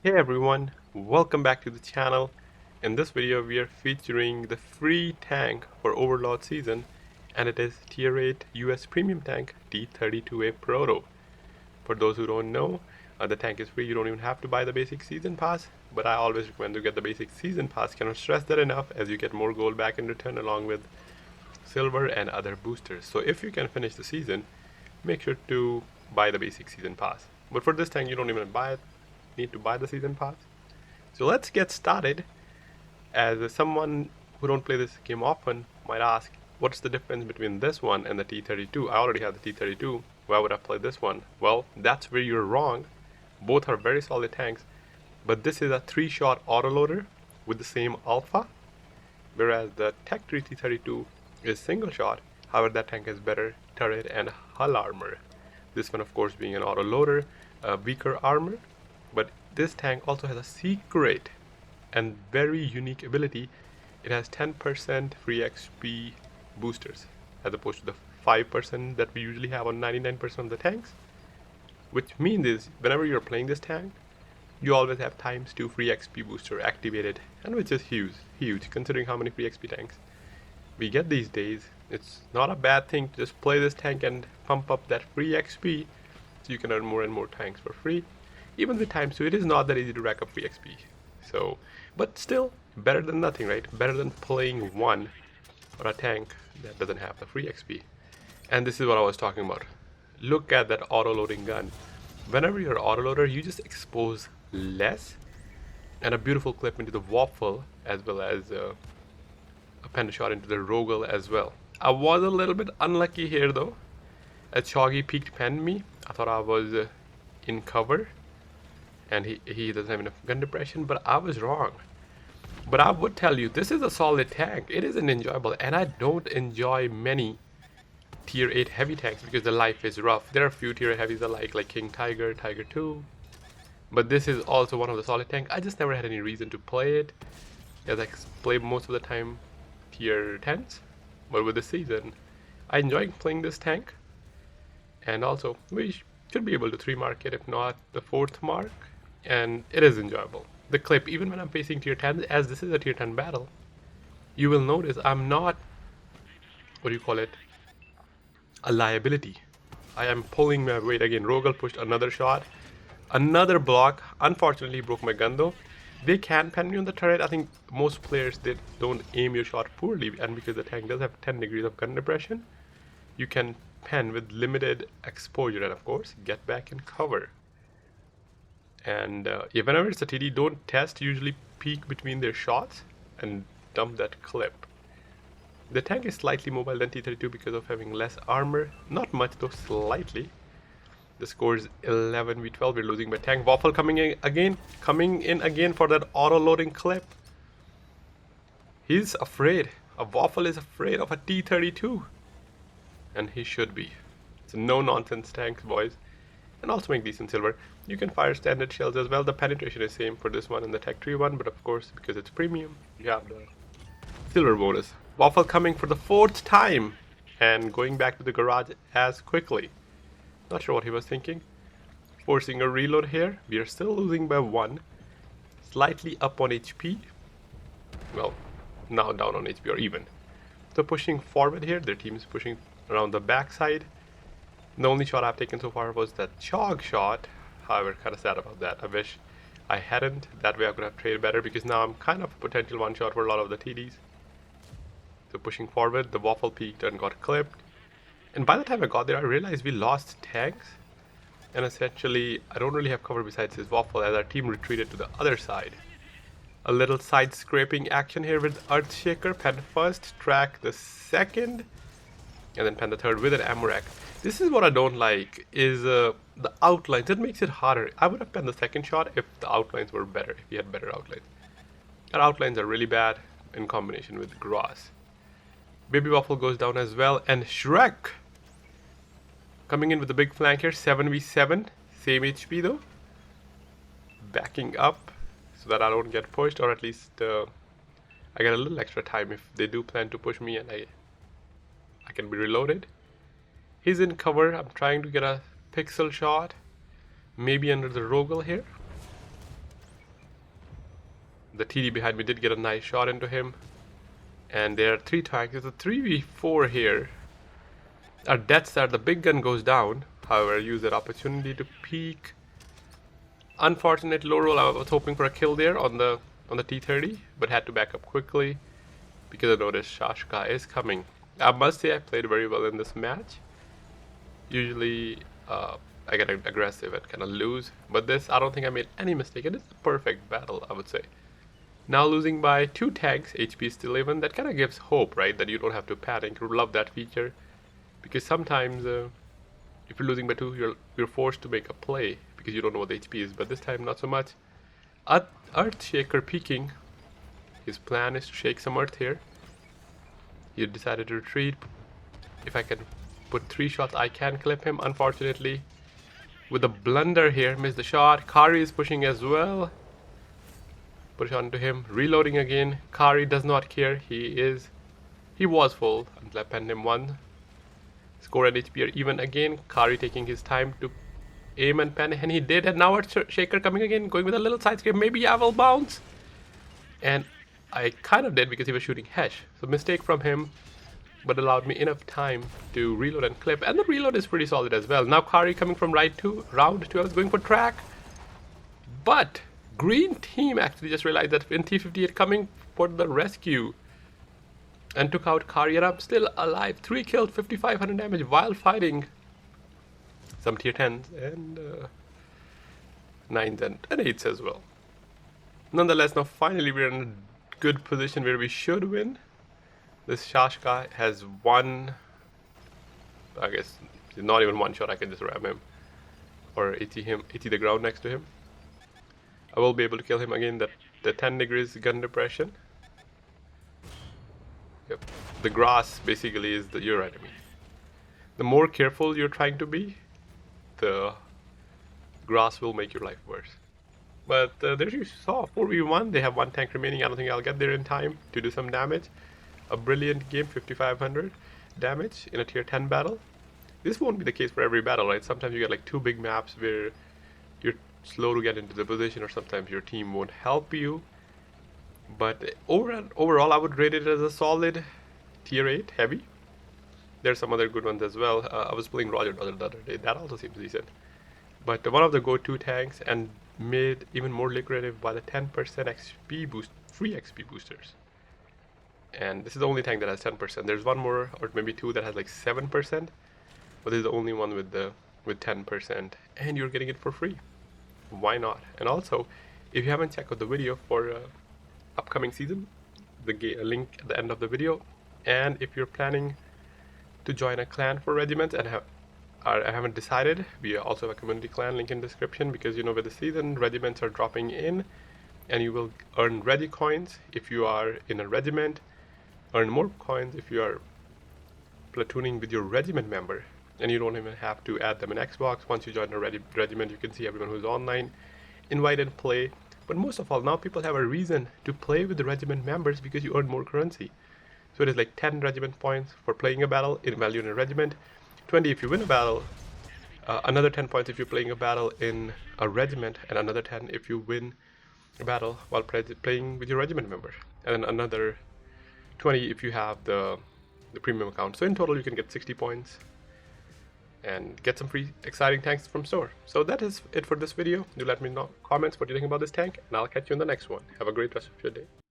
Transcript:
Hey everyone, welcome back to the channel. In this video we are featuring the free tank for Overlord season, and it is tier 8 US premium tank T32-A Proto. For those who don't know, the tank is free. You don't even have to buy the basic season pass, but I always recommend to get the basic season pass. Cannot stress that enough, as you get more gold back in return along with silver and other boosters. So if you can finish the season, make sure to buy the basic season pass. But for this tank you don't even need to buy the season pass. So let's get started. As someone who don't play this game often might ask, what's the difference between this one and the T32? I already have the T32. Why would I play this one? Well, that's where you're wrong. Both are very solid tanks, but this is a 3-shot autoloader with the same alpha, whereas the Tech 3 T32 is single shot. However, that tank has better turret and hull armor. This one, of course, being an autoloader, weaker armor, but this tank also has a secret and very unique ability. It has 10% free XP boosters as opposed to the 5% that we usually have on 99% of the tanks, which means is whenever you're playing this tank you always have ×2 free XP booster activated, and which is huge considering how many free XP tanks we get these days. It's not a bad thing to just play this tank and pump up that free XP so you can earn more and more tanks for free. Even with ×2 it is not that easy to rack up free XP. So, but still better than nothing, right? Better than playing one or a tank that doesn't have the free XP. And this is what I was talking about. Look at that auto loading gun. Whenever you're auto loader, you just expose less, and a beautiful clip into the waffle, as well as a pen shot into the Rogel as well. I was a little bit unlucky here though. A Choggy peeked penned me. I thought I was in cover, and he doesn't have enough gun depression, but I was wrong. But I would tell you, this is a solid tank. It isn't enjoyable, and I don't enjoy many tier 8 heavy tanks because the life is rough. There are a few tier heavies I like King Tiger, Tiger 2. But this is also one of the solid tank. I just never had any reason to play it, as I play most of the time tier 10s. But with the season, I enjoy playing this tank. And also, we should be able to 3-mark it, if not the 4th mark. And it is enjoyable. The clip, even when I'm facing tier 10, as this is a tier 10 battle, you will notice I'm not, what do you call it, a liability. I am pulling my weight again. Rogel pushed another shot. Another block. Unfortunately, broke my gun though. They can pen me on the turret. I think most players, they don't aim your shot poorly, and because the tank does have 10 degrees of gun depression, you can pen with limited exposure and of course get back in cover. And yeah, whenever it's a TD, don't test. Usually peek between their shots and dump that clip. The tank is slightly mobile than T32 because of having less armor. Not much though, slightly. The score is 11v12. We're losing by tank. Waffle coming in again for that auto-loading clip. He's afraid. A Waffle is afraid of a T32. And he should be. It's a no-nonsense tank, boys. And also make decent silver. You can fire standard shells as well. The penetration is same for this one and the Tech 3 one, but of course, because it's premium, you have the silver bonus. Waffle coming for the 4th time and going back to the garage as quickly. Not sure what he was thinking. Forcing a reload here. We are still losing by 1. Slightly up on HP. Well, now down on HP or even. So pushing forward here. Their team is pushing around the backside. The only shot I've taken so far was that Chog shot. However, kind of sad about that. I wish I hadn't. That way I could have traded better, because now I'm kind of a potential one shot for a lot of the TDs. So pushing forward, the Waffle peaked and got clipped. And by the time I got there, I realized we lost tanks. And essentially, I don't really have cover besides his Waffle, as our team retreated to the other side. A little side scraping action here with Earthshaker. Pen first, track the second, and then pen the third with an ammo rack. This is what I don't like, is the outlines. It makes it harder. I would have penned the second shot if the outlines were better, if we had better outlines. Our outlines are really bad in combination with grass. Baby Waffle goes down as well, and Shrek coming in with a big flank here. 7v7, same HP though. Backing up so that I don't get pushed, or at least I get a little extra time if they do plan to push me, and I can be reloaded. He's in cover. I'm trying to get a pixel shot, maybe under the Rogel here. The TD behind me did get a nice shot into him. And there are 3 tanks. It's a 3v4 here. Our deaths are the big gun goes down. However, I use that opportunity to peek. Unfortunate low roll. I was hoping for a kill there on the T30, but had to back up quickly because I noticed Shashka is coming. I must say I played very well in this match. Usually I get aggressive and kind of lose, but this I don't think I made any mistake. It is a perfect battle, I would say. Now losing by 2 tanks, HP is still even. That kind of gives hope, right? That you don't have to panic. I love that feature because sometimes if you're losing by 2, you're forced to make a play because you don't know what the HP is. But this time, not so much. Earthshaker peeking. His plan is to shake some earth here. He decided to retreat. If I can put 3 shots, I can clip him. Unfortunately, with a blunder here, missed the shot. Kari is pushing as well. Push onto him. Reloading again. Kari does not care. He was full until I penned him 1. Score and HP are even again. Kari taking his time to aim and pen, and he did. And now Earthshaker coming again, going with a little side scrape. Maybe I will bounce. And I kind of did because he was shooting Hesh. So mistake from him, but allowed me enough time to reload and clip. And the reload is pretty solid as well. Now Kari coming from right to round 2. I was going for track, but green team actually just realized that in T58 coming for the rescue and took out Kari, and I'm still alive. 3 killed, 5500 damage while fighting some tier 10s and 9s and 8s as well. Nonetheless, now finally we're in a good position where we should win. This Shashka has 1, I guess not even 1 shot. I can just ram him or AT the ground next to him. I will be able to kill him again. The 10 degrees gun depression. Yep. The grass basically is your enemy. The more careful you're trying to be, the grass will make your life worse. But there you saw 4v1. They have 1 tank remaining. I don't think I'll get there in time to do some damage. A brilliant game, 5500 damage in a tier 10 battle. This won't be the case for every battle, right? Sometimes you get like 2 big maps where you're slow to get into the position, or sometimes your team won't help you. But overall, I would rate it as a solid tier 8 heavy. There's some other good ones as well. I was playing Roger the other day. That also seems decent. But one of the go-to tanks, and made even more lucrative by the 10% XP boost, free XP boosters. And this is the only tank that has 10%. There's one more, or maybe 2, that has like 7%. But this is the only one with 10%, and you're getting it for free. Why not? And also, if you haven't checked out the video for upcoming season, the link at the end of the video. And if you're planning to join a clan for regiment and I haven't decided, we also have a community clan, link in description, because you know with the season regiments are dropping in and you will earn regi coins if you are in a regiment, earn more coins if you are platooning with your regiment member, and you don't even have to add them in Xbox. Once you join a regiment, you can see everyone who's online, invite and play. But most of all, now people have a reason to play with the regiment members because you earn more currency. So it is like 10 regiment points for playing a battle in value in a regiment, 20 if you win a battle, another 10 points if you're playing a battle in a regiment, and another 10 if you win a battle while playing with your regiment member, and then another 20 if you have the premium account. So in total you can get 60 points and get some free exciting tanks from store. So that is it for this video. Do let me know comments what you think about this tank, and I'll catch you in the next one. Have a great rest of your day.